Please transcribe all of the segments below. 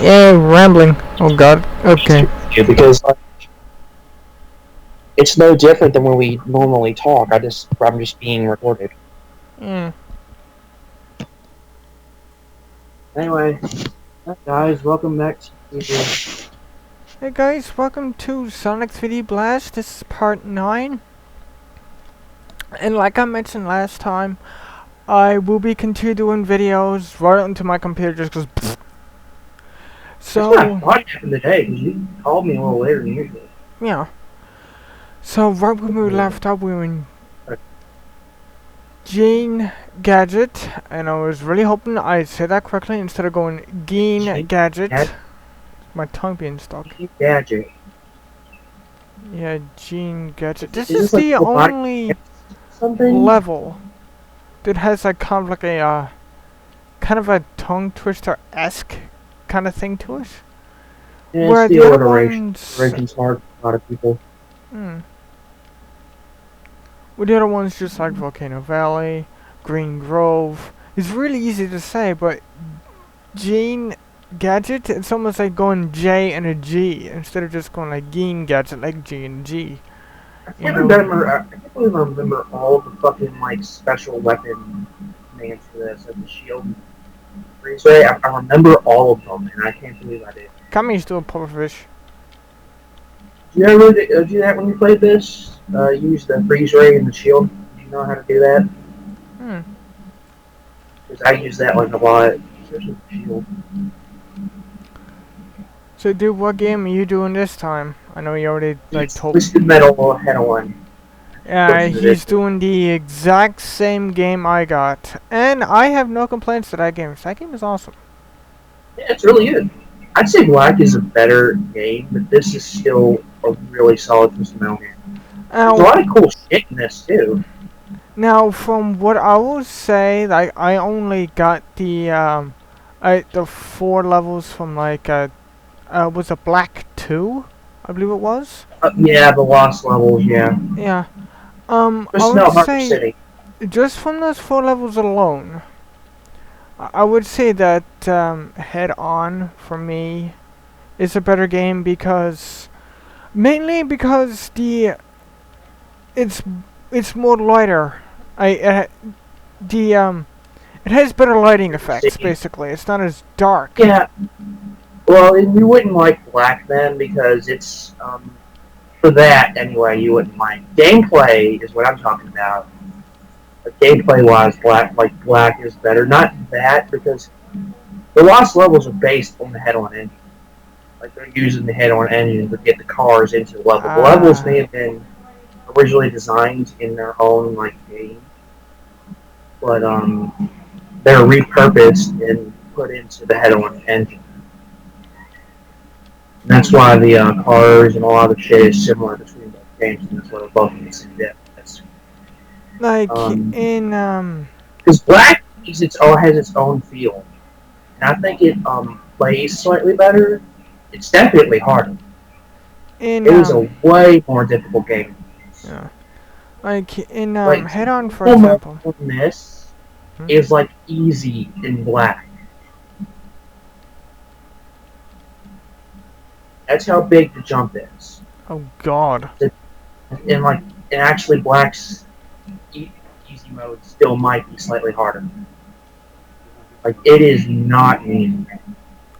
Yeah, rambling. Oh god. Okay. Yeah, because it's no different than when we normally talk. I'm just being recorded. Yeah. Anyway, guys, welcome back to Hey guys, welcome to Sonic 3D Blast. This is part 9. And like I mentioned last time, I will be continue doing videos right onto my computer just because. That's what I So, thought happened today, because you called me a little later than usual. yeah. So, right when we left off, we were in Gene Gadget. And I was really hoping I said that correctly instead of going Gene Gadget. My tongue being stuck. Gene Gadget. Yeah, Gene Gadget. This Is is this like the robotic only something? level that has like kind of like a kind of a tongue twister-esque kind of thing to it. Yeah, it's Where the the other alliteration. ones, Alliteration's hard for a lot of people. hmm, where the other ones just like Volcano Valley, Green Grove. It's really easy to say, but Gene Gadget, it's almost like going J and a G instead of just going like Gene Gadget, like G and G. I You can't know? remember. I can't believe I remember all the fucking like special weapon names for this, like the shield, freeze ray. I remember all of them, and I can't believe I did. Kami's still a pufferfish. Did you ever do that when you played this? Use the freeze ray and the shield. Do you know how to do that? Hmm. Because I use that like a lot, especially the shield. So, dude, what game are you doing this time? I know you already like It's told me. Twisted Metal Head On. First He's edition. doing the exact same game I got, and I have no complaints to that game. That game is awesome. Yeah, it's really good. I'd say Black is a better game, but this is still a really solid Twisted Metal game. There's a Now, lot of cool shit in this too. now, from what I will say, like I only got the 4 levels from like was it Black 2? I believe it was. Yeah, the Lost levels. Yeah, Yeah. I Twisted would Metal Harbor say City. just from those 4 levels alone, I would say that Head On for me is a better game because mainly because it's it's more lighter. It has better lighting effects basically. It's not as dark. Yeah, well, and you wouldn't like Black then because it's for that anyway. You wouldn't like gameplay is what I'm talking about. But gameplay wise, Black is better. Not that because the Lost levels are based on the head-on engine. Like they're using the head-on engine to get the cars into the level. The levels may have been originally designed in their own like game, but they're repurposed and put into the head-on engine. And that's why the cars and a lot of the shit is similar between both games, and that's why they're both in the same depth. Like Um, in because Black has its own feel, and I think it plays slightly better. It's definitely harder. in It was a way more difficult game. yeah, like in Like Head On for normal mode example. on this Hmm? is like easy in Black. That's how big the jump is. Oh God. And like, and actually, Black's easy mode still might be slightly harder. Like, it is not easy.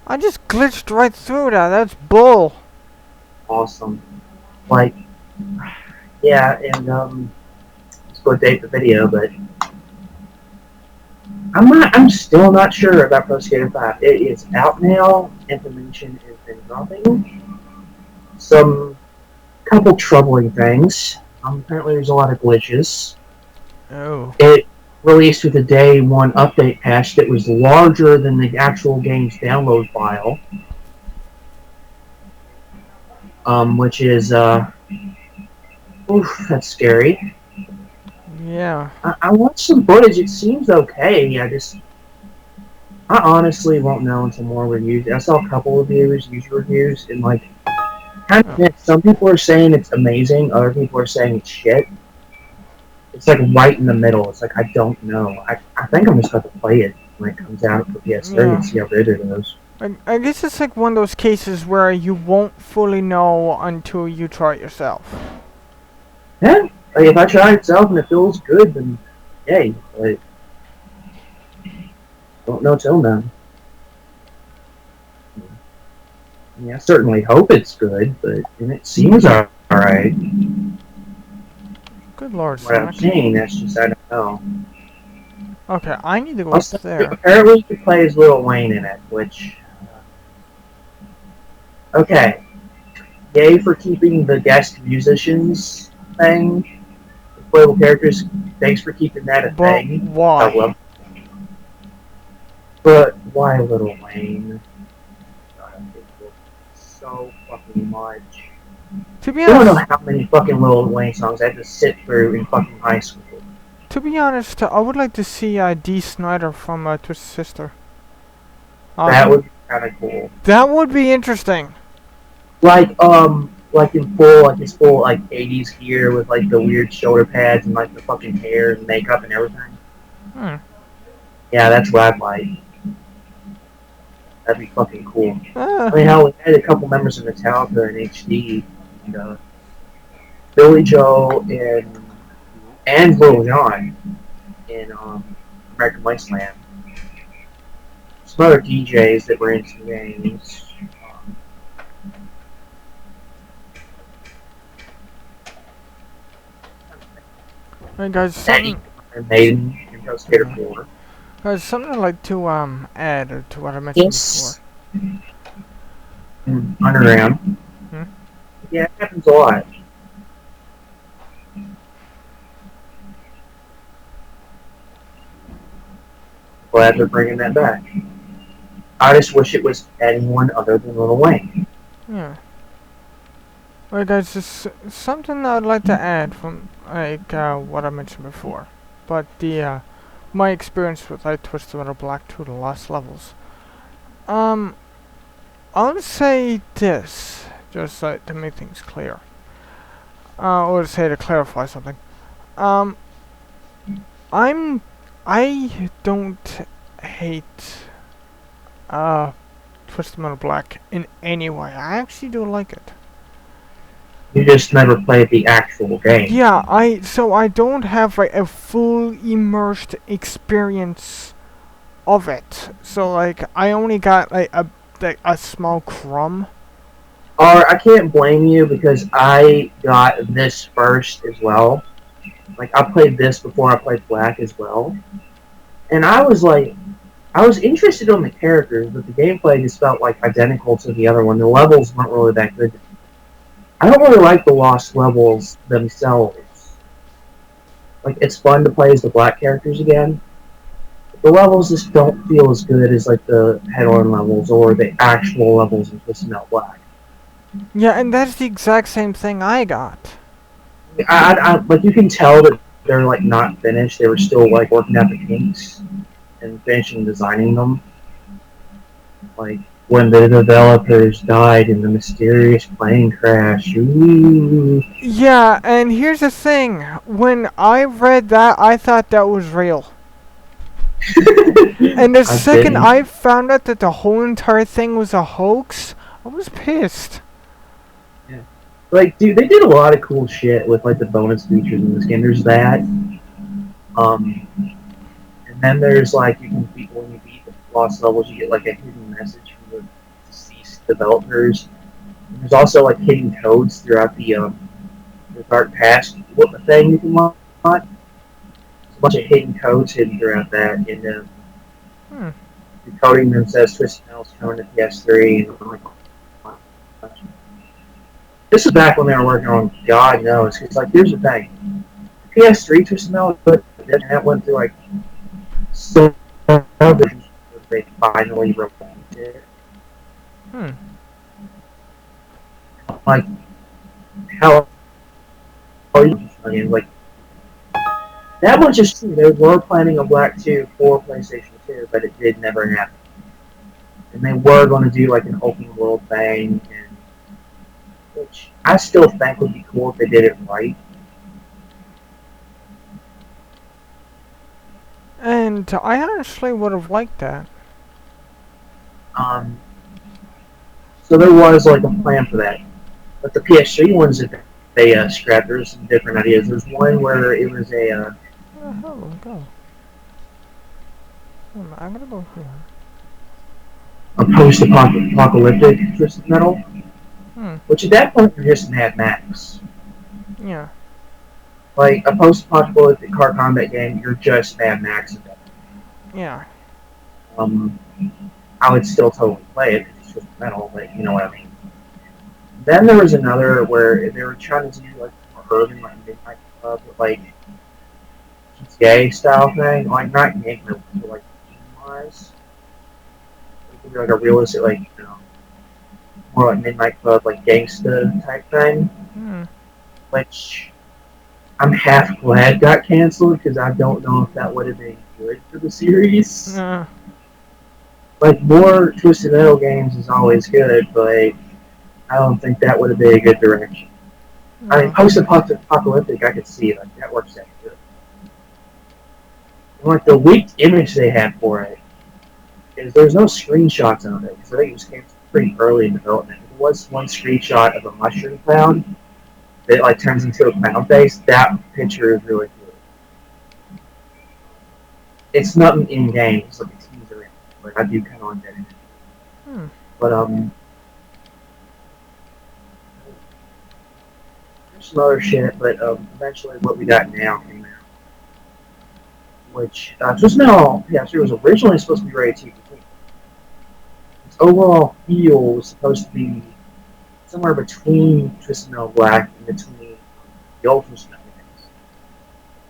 I just glitched right through that. That's bull. Awesome. Like, yeah, and let's go date the video, but I'm still not sure about Pro Skater 5. It is out now. Information has been dropping. Some couple troubling things. Apparently, there's a lot of glitches. Oh. It released with a day one update patch that was larger than the actual game's download file, which is oof, that's scary. Yeah. I watched some footage. It seems okay. I honestly won't know until more reviews. I saw a couple reviews, user reviews, and like, kind of mixed. Some people are saying it's amazing. Other people are saying it's shit. It's like right in the middle. It's like I don't know. I think I'm just going to play it when it comes out for PS3 and see how good it is. I guess it's like one of those cases where you won't fully know until you try it yourself. Yeah, like if I try it myself and it feels good, then yay. Like, don't know till then. I mean, I certainly hope it's good, but and it seems alright. Good lord, What I'm Sonic. saying, that's just I don't know. Okay, I need to go up Also, there. apparently you can play as Lil Wayne in it, which okay. Yay for keeping the guest musicians thing, the playable characters. Thanks for keeping that a But thing. I why? love. But why Lil Wayne? God, I hate Lil Wayne so fucking much. To be You don't know honest, how many fucking Lil Wayne songs I had to sit through in fucking high school. I would like to see Dee Snider from Twisted Sister. That would be kind of cool. That would be interesting. Like in full, like his full like '80s gear with like the weird shoulder pads and like the fucking hair and makeup and everything. Hmm. Yeah, that's what I'd like. That'd be fucking cool. I mean, Uh, how we had a couple members of Metallica in HD, and Billy Joe and Lil Jon in American Wasteland. Some other DJs that were in some games. hey guys, Eddie something. Maiden and Ghost Skater Okay. 4. Guys, something I'd like to add to what I mentioned before. Yes. Underground. Hmm? Yeah, it happens a lot. Glad they're bringing that back. I just wish it was anyone other than Lil Wayne. Yeah. Alright guys, just something I'd like to add from like what I mentioned before. But the my experience with like Twisted Metal Black 2, the lost levels. I would say this, just like to make things clear. Or to say to clarify something. Um, I don't hate Twisted Metal Black in any way. I actually do like it. You just never played the actual game. Yeah, I don't have like a full immersed experience of it. So like I only got like a small crumb. Or I can't blame you because I got this first as well. Like I played this before I played Black as well, and I was interested in the characters, but the gameplay just felt like identical to the other one. The levels weren't really that good. I don't really like the lost levels themselves. Like it's fun to play as the Black characters again. But the levels just don't feel as good as like the head-on levels or the actual levels in Twisted Metal Black. Yeah, and that's the exact same thing I got. Like you can tell that they're like not finished. They were still like working out the kinks and finishing designing them. Like when the developers died in the mysterious plane crash. Ooh. Yeah, and here's the thing. When I read that, I thought that was real. And the I second didn't. I found out that the whole entire thing was a hoax, I was pissed. Like, dude, they did a lot of cool shit with like the bonus features in this game. There's that. And then there's like you can beat when you beat the lost levels, you get like a hidden message from the deceased developers. And there's also like hidden codes throughout the dark past. What the thing you can want? There's a bunch of hidden codes hidden throughout that, and Hmm. the coding them says Twisted Metal's coming to PS3, and I'm like, this is back when they were working on God knows. It's like here's the thing, PS3 Twisted Metal, but that went through like so they finally released it. Hmm. Like how I mean, like that much is true. They were planning a Black 2 for PlayStation 2, but it did never happen. And they were going to do like an open world thing, and which I still think would be cool if they did it right. And I honestly would have liked that. So there was like a plan for that. But the PS3 ones that they scrapped, there's some different ideas. There's one where it was Oh, go. I'm gonna go here. a post-apocalyptic Twisted Metal, Hmm. which at that point were just Mad Max. Yeah. Like a post-apocalyptic car combat game, you're just Mad Max at that Yeah. point. I would still totally play it because it's Twisted Metal, but you know what I mean. Then there was another where they were trying to do like more urban, like Midnight Club, like GTA style thing, like not gameplay, but like game-wise. It could be like a realistic, like more like Midnight Club, like gangsta type thing, Hmm. which I'm half glad got canceled because I don't know if that would have been good for the series. Uh, Like more Twisted Metal games is always good, but I don't think that would have been a good direction. I mean, no. post-apocalyptic, I could see like that works that good. And, like the leaked image they had for it is there's no screenshots of it because I think it was canceled pretty early in development. There was one screenshot of a mushroom cloud that like turns into a clown face. That picture is really good. It's nothing in game. It's like a teaser. Like I do kind of want that in it. Hmm. But there's some other shit. But eventually, what we got now came out, which Twisted Metal, yeah, so it was originally supposed to be rated T for Teen. Its overall feel was supposed to be somewhere between Twisted Metal Black and between the old Twisted Metal games.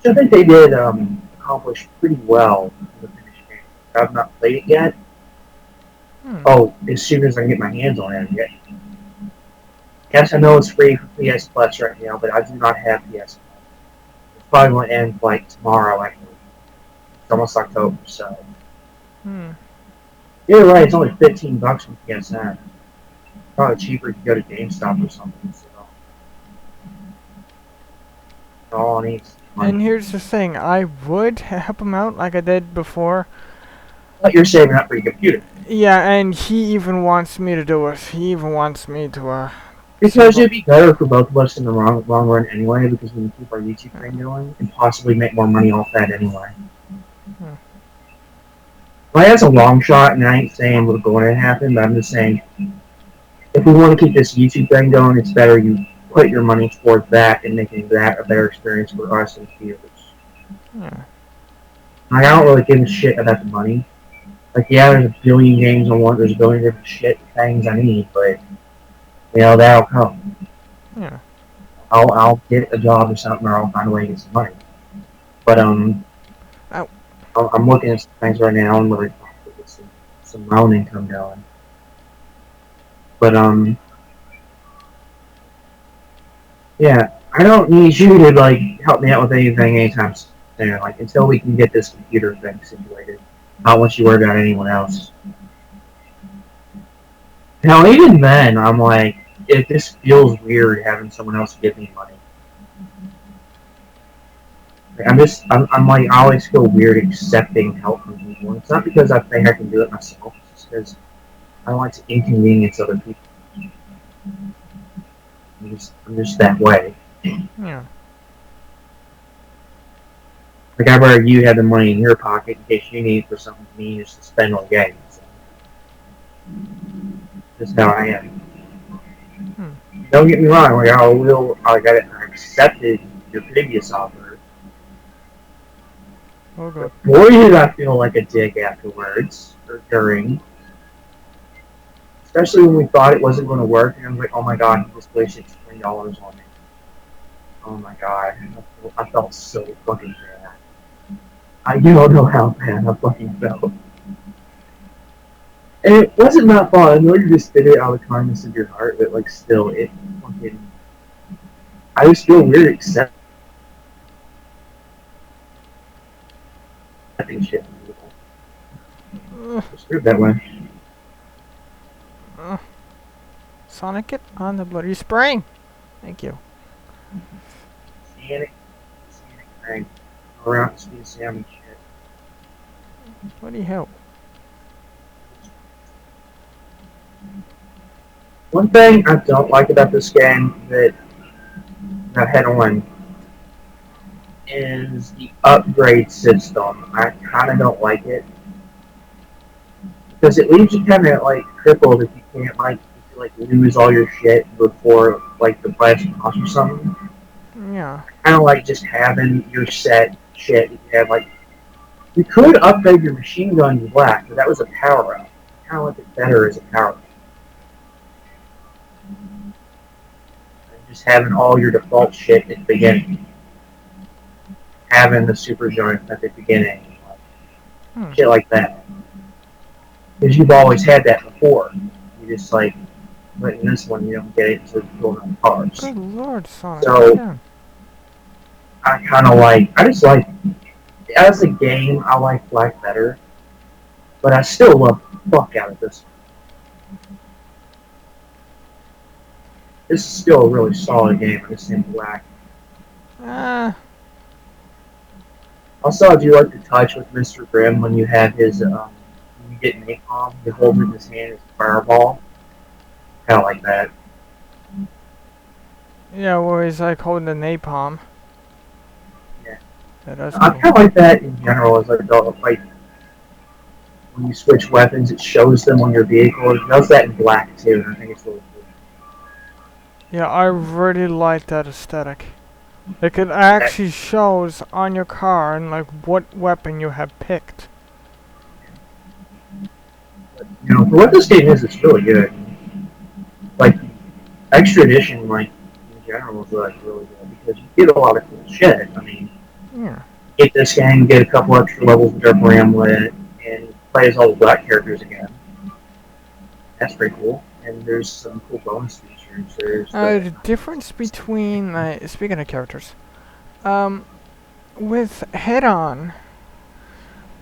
Which I think they did accomplish pretty well in the finished game. I've not played it yet. Hmm. Oh, as soon as I can get my hands on it, yet. Yes, I know it's free for PS Plus right now, but I do not have PS Plus. It's probably going to end like tomorrow, actually. It's almost October, so. Hmm. You're right, it's only $15 from PSN. Probably cheaper if you go to GameStop or something. So. All I need is money. And here's the thing. I would help him out like I did before. But you're saving up for your computer. Yeah, and he even wants me to do it. He even wants me to, Because it'd be better for both of us in the long run anyway, because we can keep our YouTube thing going and possibly make more money off that anyway. Hmm. Well, that's a long shot, and I ain't saying what's going to happen, but I'm just saying if we want to keep this YouTube thing going, it's better you put your money towards that and making that a better experience for us and viewers. Yeah. Like, I don't really give a shit about the money. Like, yeah, there's a billion games I want, there's a billion different shit things I need, but, that'll come. Yeah. I'll get a job or something, or I'll find a way to get some money. But, Ow. I'm looking at some things right now and really get some loan income going. But, yeah, I don't need you to, like, help me out with anything anytime soon. Like, until we can get this computer thing situated. I don't want you to worry about anyone else. Now, even then, I'm like, it just feels weird having someone else give me money. Like, I'm like, I always feel weird accepting help from people. It's not because I think I can do it myself. It's just because I don't like to inconvenience other people. I'm just that way. Yeah. Like, I'd rather you have the money in your pocket in case you need it for something mean just to spend on games. That's how I am. Hmm. Don't get me wrong, like, I accepted your previous offer. Oh, God. But boy, did I feel like a dick afterwards, or during. Especially when we thought it wasn't going to work, and I was like, oh my god, he just wasted $20 on me. Oh my god, I felt so fucking bad. You don't know how bad I fucking felt. And it wasn't that fun. I know you just did it out of the kindness of your heart, but like still, it fucking. I just feel weird accepting shit from people. It's weird that way. Sonic it on the bloody spring. Thank you. Sanic thing. Around speed salmon shit. Bloody hell. One thing I don't like about this game that I had on is the upgrade system. I kind of don't like it because it leaves you kind of like crippled if you can't if you like lose all your shit before like the last boss or something. Yeah. Kind of like just having your set shit. You have like you could upgrade your machine gun to black, but that was a power up. Kind of like it better as a power up. Just having all your default shit at the beginning, having the super joint at the beginning, Hmm. shit like that. Because you've always had that before. You just like, but in this one you don't get it until you pull on cars. Good lord, Sonic, calm So down. I just like, as a game, I like Black better, but I still love the fuck out of this one. This is still a really solid game for this in Black. Ah, Also, I do like the touch with Mr. Grimm when you have his, when you get napalm, he holds it in his hand as a fireball. Kind of like that. yeah, where he's like holding the napalm. Yeah. Yeah, that's I cool. kind of like that in general as like like when you switch weapons, it shows them on your vehicle. It does that in Black too, and I think it's really cool. Yeah, I really like that aesthetic. Like it That, actually shows on your car and like what weapon you have picked. for what this game is, it's really good. Like extra edition, like in general, is like really good because you get a lot of cool shit. I mean, Yeah. get this game, get a couple extra levels of Jump Ramlet, and play as all the Black characters again. That's pretty cool. And there's some cool bonus features. There's the The difference between speaking of characters, um, with head-on,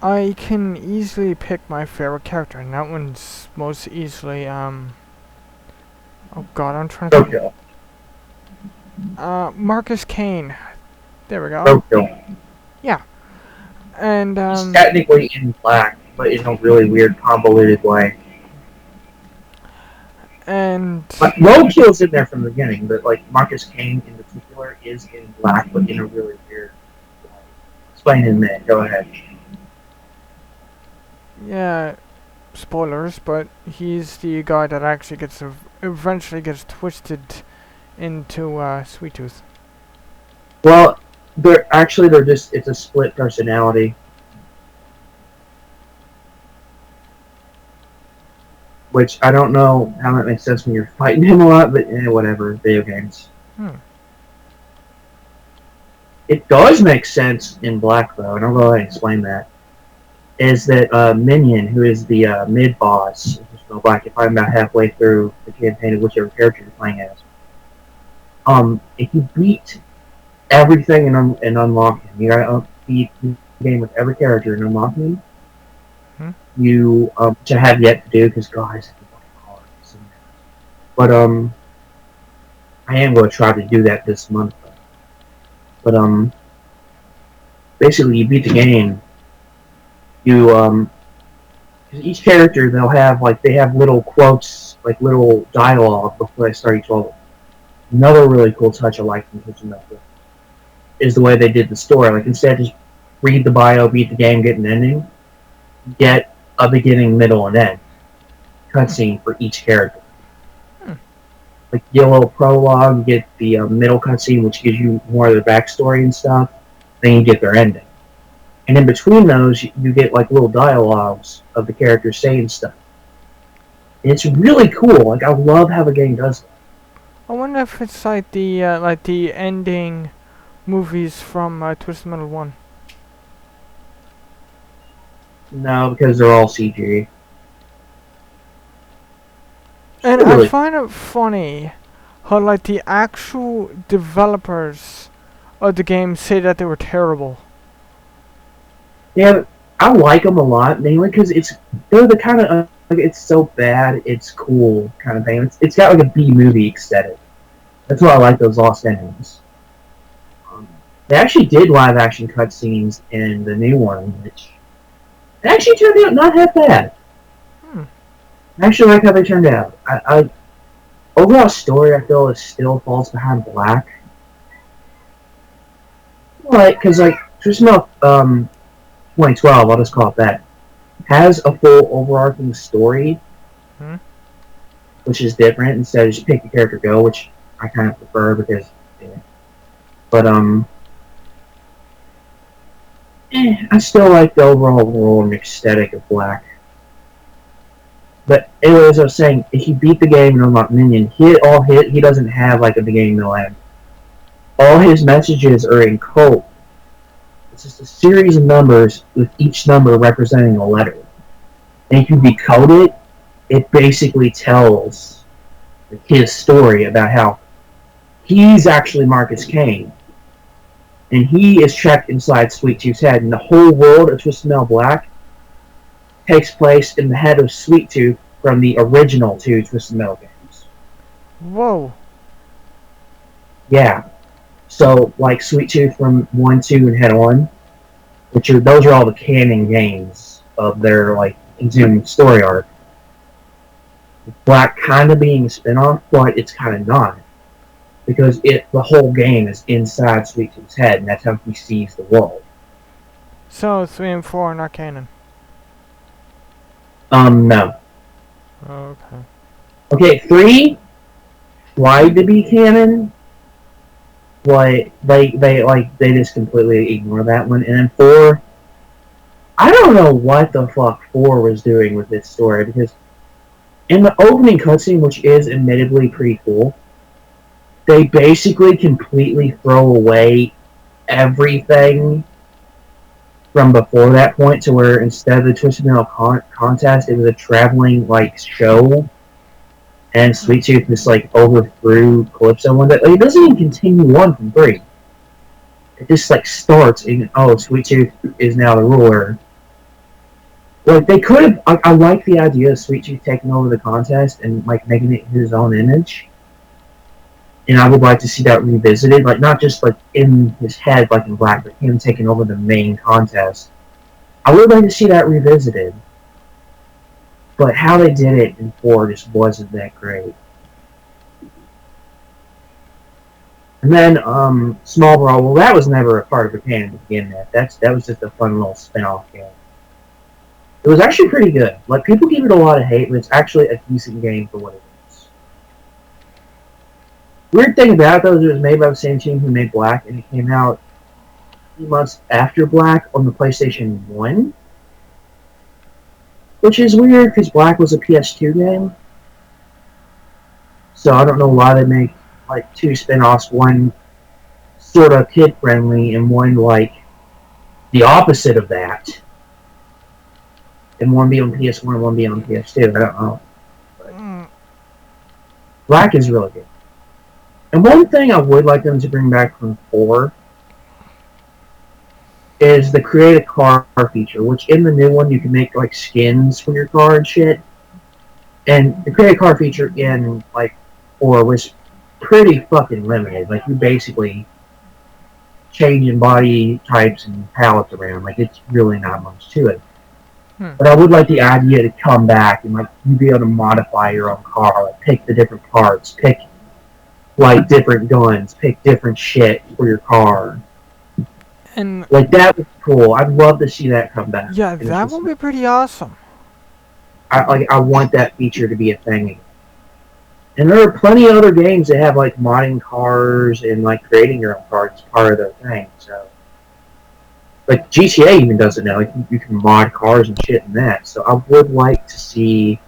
I can easily pick my favorite character, and that one's most easily oh god, I'm trying to think. Roadkill. Marcus Kane. There we go. Roadkill. Yeah. And He's technically in Black, but in a really weird, convoluted way. and But Roadkill's in there from the beginning, but like Marcus Kane in particular is in Black, but in a really weird way. Explain in a minute. Go ahead. yeah, spoilers, but he's the guy that actually eventually gets twisted into Sweet Tooth. Well, they're just it's a split personality. Which I don't know how that makes sense when you're fighting him a lot, but whatever, video games. Hmm. It does make sense in Black, though, and I'll go ahead and explain that. Is that Minion, who is the mid-boss in Black, if I'm about halfway through the campaign of whichever character you're playing as, if you beat everything and unlock him, you gotta beat the game with every character and unlock him, you which I have yet to do because guys, it's fucking hard. But I am going to try to do that this month. But basically, you beat the game. You 'cause each character they have little quotes, like little dialogue before they start each level. Another really cool touch I like from Kitchen Method is the way they did the story. Like instead of just read the bio, beat the game, get an ending, get a beginning, middle, and end cutscene for each character. Like you get a little prologue, you get the middle cutscene, which gives you more of their backstory and stuff. Then you get their ending, and in between those, you get like little dialogues of the characters saying stuff. And it's really cool. Like I love how the game does that. I wonder if it's like the ending movies from Twisted Metal 1. No, because they're all CG. And Really? I find it funny how like the actual developers of the game say that they were terrible. Yeah, I like them a lot mainly because they're the kind of like it's so bad it's cool kind of thing. It's got like a B movie aesthetic. That's why I like those Lost Endings. They actually did live action cutscenes in the new one, which actually turned out not half bad. I actually like how they turned out. overall story, I feel, is still falls behind Black. Like, because, like, Twisted Metal 2012, I'll just call it that, has a full overarching story, Hmm? which is different instead of just pick a character go, which I kind of prefer because, yeah. But, I still like the overall role and aesthetic of Black. But anyway, as I was saying, if you beat the game and unlock Minion, he doesn't have like a beginning, middle, end. All his messages are in code. It's just a series of numbers with each number representing a letter. And if you decode it, it basically tells his story about how he's actually Marcus Kane. And he is trapped inside Sweet Tooth's head. And the whole world of Twisted Metal Black takes place in the head of Sweet Tooth from the original two Twisted Metal games. Whoa. Yeah. So, like Sweet Tooth from 1, 2, and Head On, those are all the canon games of their, like, continuing story arc. Black kind of being a spin-off, but it's kind of not. Because the whole game is inside Sweet Tooth's head, and that's how he sees the world. So 3 and 4 are not canon. No. Okay. Okay, 3 tried to be canon, but they just completely ignore that one. And then 4, I don't know what the fuck 4 was doing with this story, because in the opening cutscene, which is admittedly pretty cool, they basically completely throw away everything from before that point, to where instead of the Twisted Metal contest, it was a traveling like show, and Sweet Tooth just like overthrew Calypso one day. Like, it doesn't even continue on from 3. It just like starts in, oh, Sweet Tooth is now the ruler. Like, they could have. I like the idea of Sweet Tooth taking over the contest and like making it his own image. And I would like to see that revisited, like not just like in his head, like in Black, but him taking over the main contest. I would like to see that revisited, but how they did it in 4 just wasn't that great. And then Small Brawl, well, that was never a part of the canon to begin with. That was just a fun little spin-off game. It was actually pretty good. Like, people give it a lot of hate, but it's actually a decent game for what it is. Weird thing about it, though, is it was made by the same team who made Black, and it came out a few months after Black on the PlayStation 1. Which is weird, because Black was a PS2 game. So I don't know why they make, like, 2 spin-offs, one sort of kid-friendly, and one, like, the opposite of that. And one be on PS1 and one be on PS2. I don't know. But Black is really good. And one thing I would like them to bring back from 4 is the create a car feature, which in the new one you can make like skins for your car and shit. And the create a car feature in like 4 was pretty fucking limited. Like, you basically changing body types and palettes around. Like, it's really not much to it. But I would like the idea to come back and like you be able to modify your own car, like pick the different parts, pick like different guns, pick different shit for your car. And like, that was cool. I'd love to see that come back. yeah, that would be pretty awesome. I want that feature to be a thing again. And there are plenty of other games that have like modding cars and like creating your own cars as part of their thing. So, like, GTA even does it now. Like, you can mod cars and shit in that. So I would like to see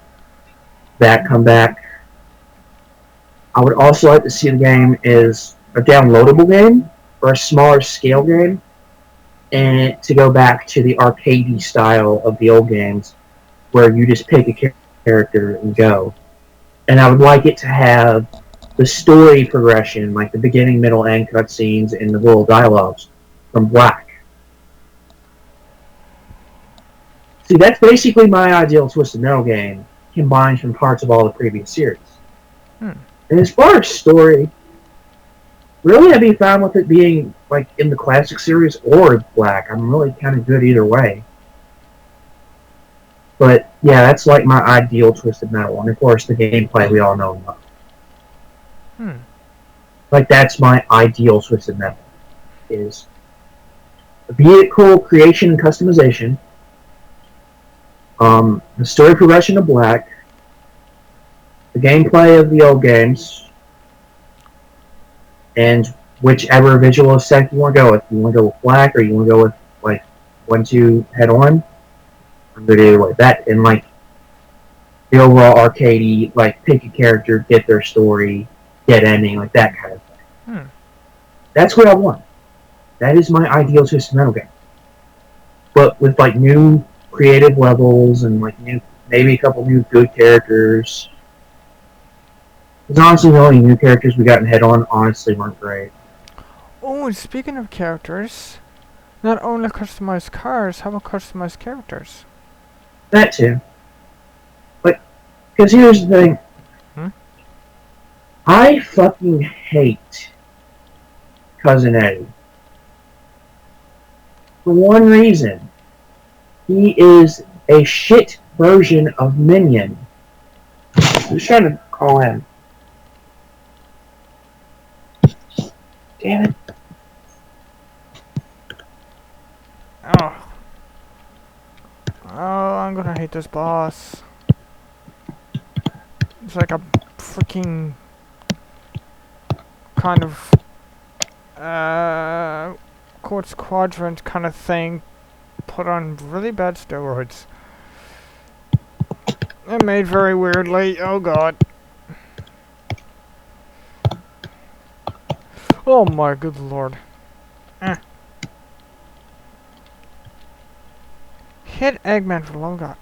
that come back. I would also like to see the game as a downloadable game or a smaller scale game, and to go back to the arcadey style of the old games, where you just pick a character and go. And I would like it to have the story progression, like the beginning, middle, end cutscenes and the little dialogues from Black. See, that's basically my ideal Twisted Metal game, combined from parts of all the previous series. And as far as story, really I'd be fine with it being like in the classic series or Black. I'm really kind of good either way. But yeah, that's like my ideal Twisted Metal. And of course, the gameplay we all know about. Like, that's my ideal twisted metal, is vehicle creation and customization, the story progression of Black, the gameplay of the old games, and whichever visual aesthetic you want to go with. You want to go with Black, or you want to go with, like, 1-2 head on? I'm good either way. That, and, like, the overall arcadey, like, pick a character, get their story, get ending, like, that kind of thing. That's what I want. That is my ideal twisted metal game. But with, like, new creative levels and, like, new, maybe a couple new good characters. Because honestly, the only new characters we got in Head On honestly weren't great. Oh, and speaking of characters, not only customized cars, how about customized characters? That too. But, because here's the thing. I fucking hate Cousin Eddie. For one reason. He is a shit version of Minion. Who's trying to call in? Damn it. Oh. Oh, I'm gonna hate this boss. It's like a freaking kind of quartz quadrant kind of thing put on really bad steroids. And made very weirdly. Oh god. Oh my good lord. Hit Eggman for the love of God.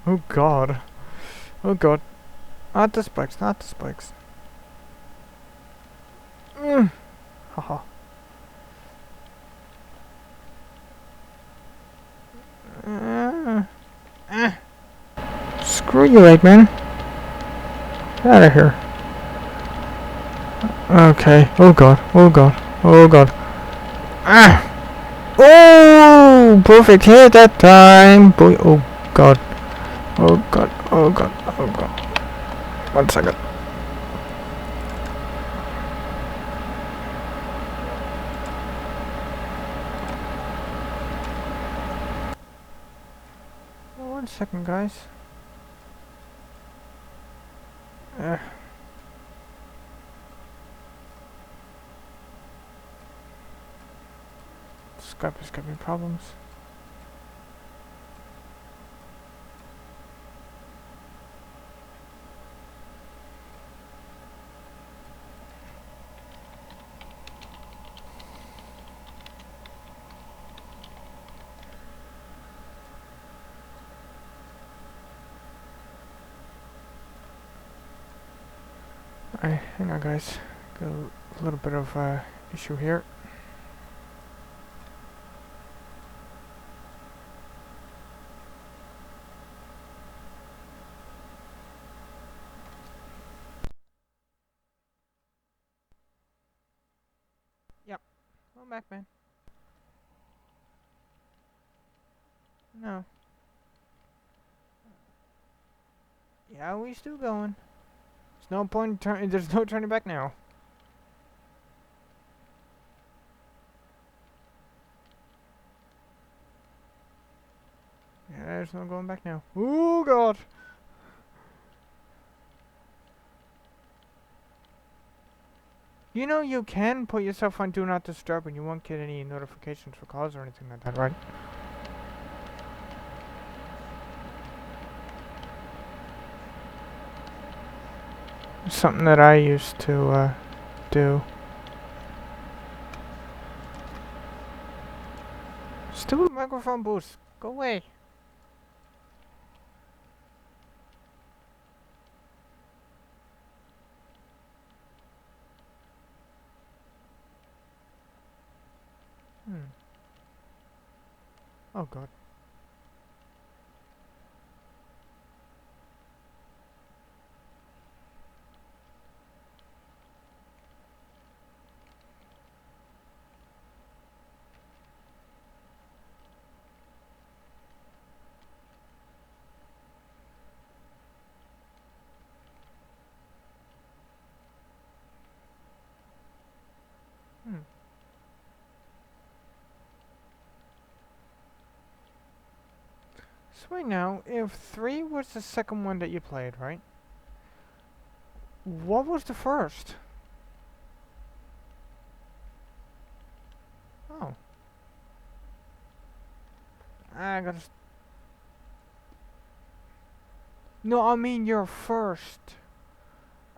Oh god. Oh god. Not the spikes, not the spikes. Haha. Screw you, Eggman. Get out of here. Okay. Oh god. Oh god. Oh god. Oh! Perfect hit that time. Boy. Oh god. Oh god. Oh god. Oh god. 1 second. Oh, 1 second, guys. Skype is giving me problems. Alright, hang on guys. Got a little bit of issue here. Yep. I'm back, man. No. Yeah, we still going. There's no point in there's no turning back now. Yeah, there's no going back now. Oh god. You know you can put yourself on Do Not Disturb and you won't get any notifications for calls or anything like that, right? Something that I used to do. Stupid microphone boost. Go away. Oh god. So wait now, if 3 was the second one that you played, right? What was the first? Oh. I gotta... No, I mean your first,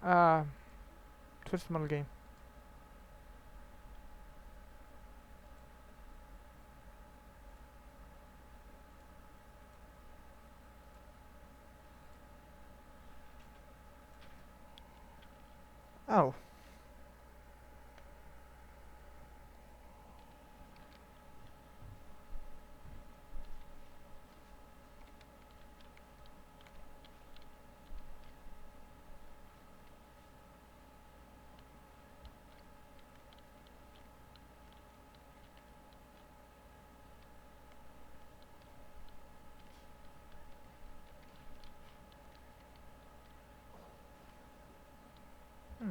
uh, Twisted Metal game. Oh. Hmm.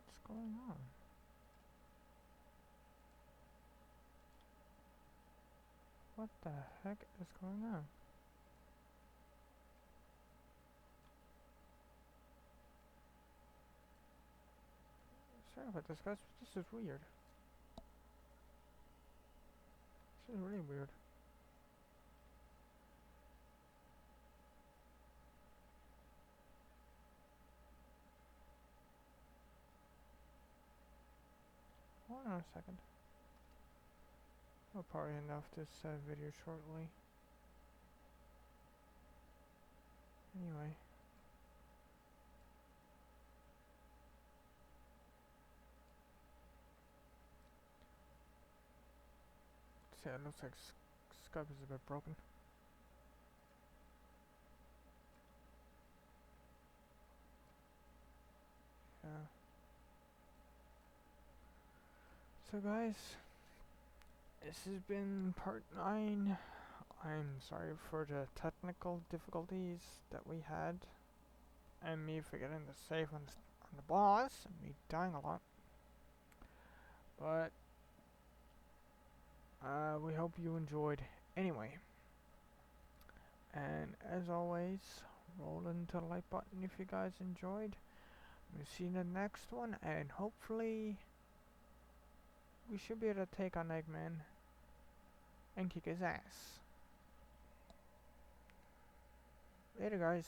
What's going on? What the heck is going on? Sorry about this, guys. This is weird. This is really weird. Hold on a second. I'll probably end off this video shortly. Anyway. See, it looks like Skype is a bit broken. Yeah. So guys, this has been part 9. I'm sorry for the technical difficulties that we had. And me forgetting to save on the boss, and me dying a lot. But, we hope you enjoyed anyway. And as always, roll into the like button if you guys enjoyed. We'll see you in the next one, and hopefully we should be able to take on Eggman and kick his ass. Later, guys.